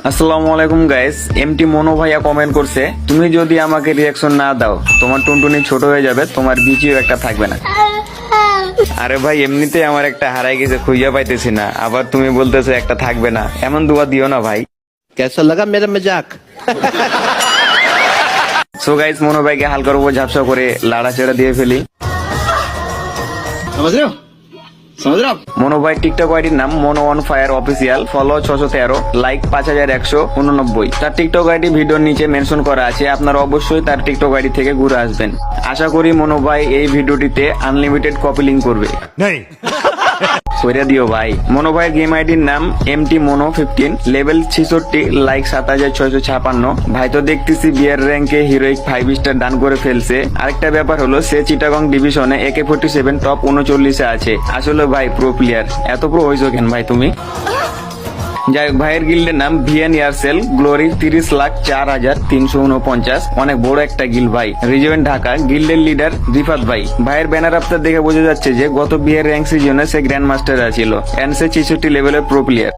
আসসালামু আলাইকুম guys, MT মনো ভাইয়া কমেন্ট করছে, তুমি যদি আমাকে রিয়াকশন না দাও তোমার টুনটুনি ছোট হয়ে যাবে, তোমার বিচিও একটা থাকবে না। আরে ভাই এমনিতে আমার একটা হারাই গেছে, খুঁজে পাইতেছি না, আবার তুমি বলতেছো একটা থাকবে না, এমন দুয়া দিও না ভাই। कैसा लगा मेरा मजाक? সো গাইস মনো ভাইকে হালকার উপর ঝাপসা করে লাড়াচাড়া দিয়ে ফেলি। समझ रहे हो? समझ रहे हो? মনো ভাই টিকটক আইডির নাম Mono on fire official, follow 613, like 5189। তার টিকটক আইডি ভিডিওর নিচে মেনশন করা আছে, আপনারা অবশ্যই তার টিকটক আইডি থেকে ঘুরে আসবেন। আশা করি মনো ভাই এই ভিডিওটিতে আনলিমিটেড কপি লিঙ্ক করবে। কইরা দিও ভাই। মনো ভাইয়ের গেম আইডির নাম এমটি মনো 15, লেভেল 66, লাইক 7656। ভাই তো দেখতেছি বিয়ার র্যাঙ্কে হিরোইক 5 স্টার ডান করে ফেলছে। আরেকটা ব্যাপার হলো সে চিটাগং ডিভিশনে AK47 টপ 39 আছে। আসলে ভাই প্রো প্লেয়ার, এত প্রো হইছো কেন ভাই তুমি? যাই হোক, ভাইয়ের গিল্ডের নাম ভিএন এয়ারসেল, গ্লোরি 30,04,349। অনেক বড় একটা গিল্ড ভাই, রিজিয়ন ঢাকা। গিল্ডের লিডার রিফাত ভাই। ভাইয়ের ব্যানার আপনার দেখে বোঝা যাচ্ছে যে গত বিয়ের র্যাঙ্ক সিজনে সে গ্র্যান্ড মাস্টার ছিল, এন্ড সে 66 লেভেলের প্রো প্লেয়ার।